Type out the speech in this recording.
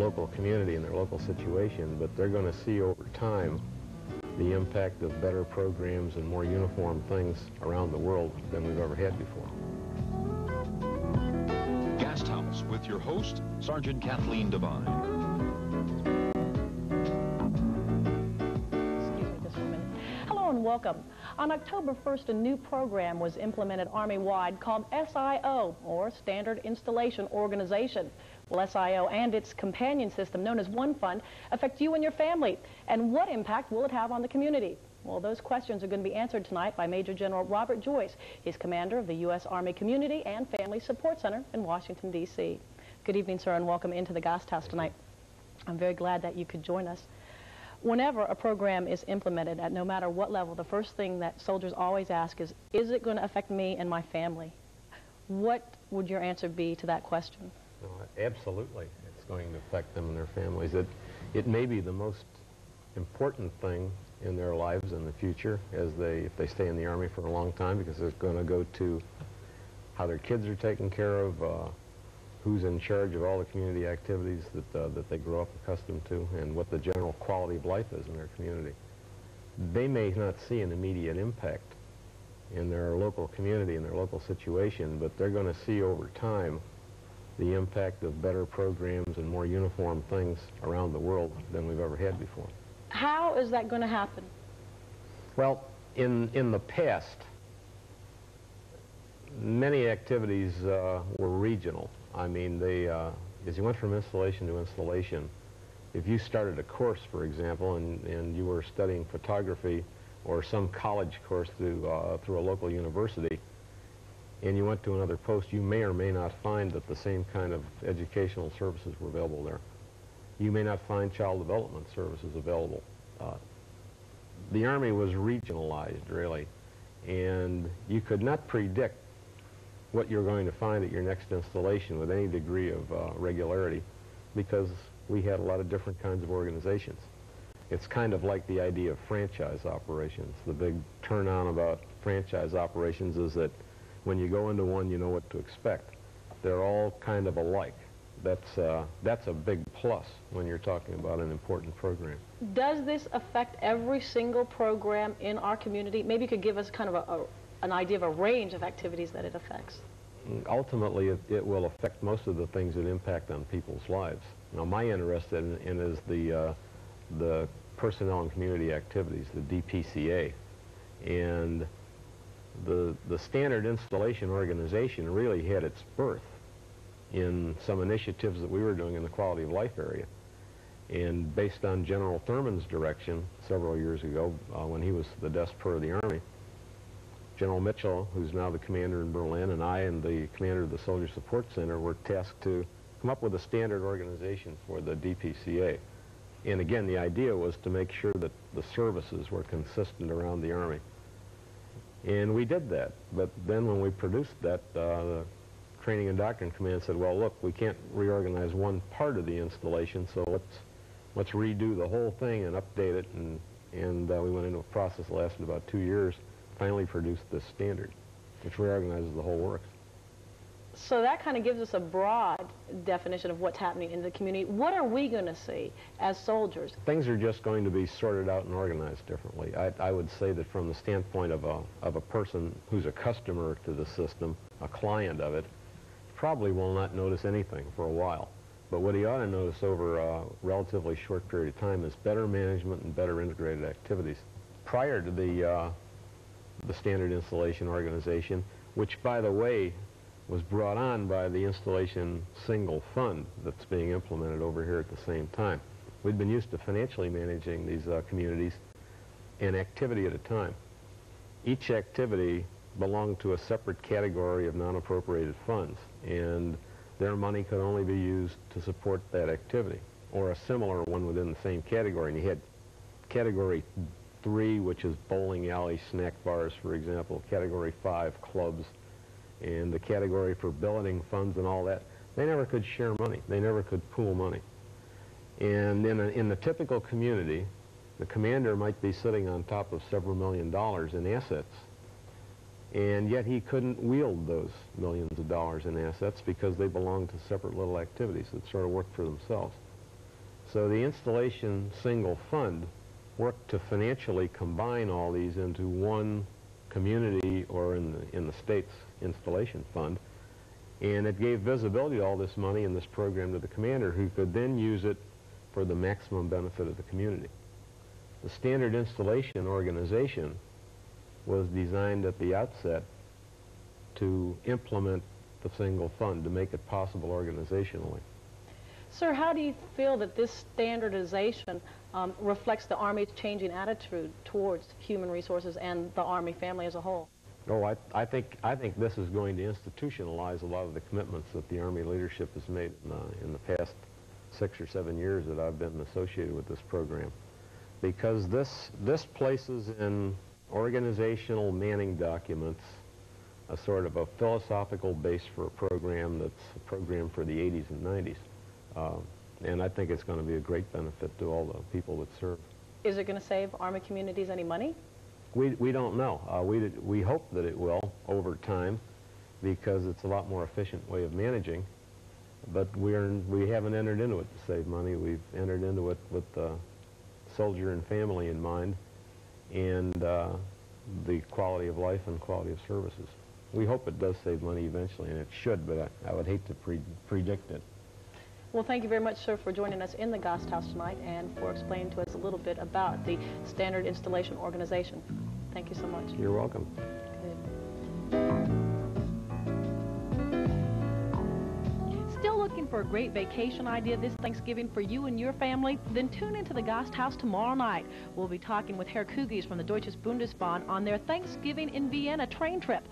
local community and their local situation, but they're going to see over time the impact of better programs and more uniform things around the world than we've ever had before. Gasthaus with your host, Sergeant Kathleen Devine. And welcome. On October 1st, a new program was implemented Army-wide called SIO, or Standard Installation Organization. Well, SIO and its companion system, known as One Fund, affect you and your family. And what impact will it have on the community? Well, those questions are going to be answered tonight by Major General Robert Joyce. He's commander of the U.S. Army Community and Family Support Center in Washington, D.C. Good evening, sir, and welcome into the Gasthaus tonight. I'm very glad that you could join us. Whenever a program is implemented, at no matter what level, the first thing that soldiers always ask is it going to affect me and my family? What would your answer be to that question? Absolutely. It's going to affect them and their families. It may be the most important thing in their lives in the future if they stay in the Army for a long time, because it's going to go to how their kids are taken care of, who's in charge of all the community activities that they grow up accustomed to, and what the general quality of life is in their community. They may not see an immediate impact in their local community and their local situation, but they're going to see over time the impact of better programs and more uniform things around the world than we've ever had before. How is that going to happen? Well, in the past, many activities were regional. I mean, as you went from installation to installation, if you started a course, for example, and you were studying photography or some college course through a local university, and you went to another post, you may or may not find that the same kind of educational services were available there. You may not find child development services available. The Army was regionalized, really, and you could not predict what you're going to find at your next installation with any degree of regularity, because we had a lot of different kinds of organizations. It's kind of like the idea of franchise operations. The big turn-on about franchise operations is that when you go into one, you know what to expect. They're all kind of alike. That's a big plus when you're talking about an important program. Does this affect every single program in our community? Maybe you could give us kind of an idea of a range of activities that it affects. Ultimately, it will affect most of the things that impact on people's lives. Now, my interest in is the personnel and community activities, the DPCA, and the Standard Installation Organization really had its birth in some initiatives that we were doing in the quality of life area. And based on General Thurman's direction several years ago, when he was the desk per of the Army, General Mitchell, who's now the commander in Berlin, and I and the commander of the Soldier Support Center were tasked to come up with a standard organization for the DPCA. And again, the idea was to make sure that the services were consistent around the Army. And we did that. But then when we produced that, the Training and Doctrine Command said, well, look, we can't reorganize one part of the installation, so let's redo the whole thing and update it. And we went into a process that lasted about 2 years, finally produced this standard, which reorganizes the whole works. So that kind of gives us a broad definition of what's happening in the community. What are we going to see as soldiers? Things are just going to be sorted out and organized differently. I would say that from the standpoint of a person who's a customer to the system, a client of it, probably will not notice anything for a while. But what he ought to notice over a relatively short period of time is better management and better integrated activities. Prior to the Standard Installation Organization, which, by the way, was brought on by the Installation Single Fund that's being implemented over here at the same time. We'd been used to financially managing these communities an activity at a time. Each activity belonged to a separate category of non-appropriated funds, and their money could only be used to support that activity, or a similar one within the same category. And you had Category 3, which is bowling alley, snack bars, for example, Category 5, clubs, and the category for billeting funds and all that. They never could share money. They never could pool money. And in the typical community, the commander might be sitting on top of several $1 million in assets, and yet he couldn't wield those millions of dollars in assets because they belonged to separate little activities that sort of worked for themselves. So the installation single fund worked to financially combine all these into one community, or in the state's installation fund, and it gave visibility to all this money in this program to the commander, who could then use it for the maximum benefit of the community. The standard installation organization was designed at the outset to implement the single fund, to make it possible organizationally. Sir, how do you feel that this standardization reflects the Army's changing attitude towards human resources and the Army family as a whole? Oh, I think this is going to institutionalize a lot of the commitments that the Army leadership has made in the past 6 or 7 years that I've been associated with this program, because this places in organizational manning documents a sort of a philosophical base for a program that's a program for the 80s and 90s. And I think it's going to be a great benefit to all the people that serve. Is it going to save Army communities any money? We don't know. We hope that it will over time, because it's a lot more efficient way of managing. But we haven't entered into it to save money. We've entered into it with the soldier and family in mind, and the quality of life and quality of services. We hope it does save money eventually, and it should, but I would hate to predict it. Well, thank you very much, sir, for joining us in the Gasthaus tonight and for explaining to us a little bit about the Standard Installation Organization. Thank you so much. You're welcome. Still looking for a great vacation idea this Thanksgiving for you and your family? Then tune into the Gasthaus tomorrow night. We'll be talking with Herr Kugis from the Deutsches Bundesbahn on their Thanksgiving in Vienna train trip.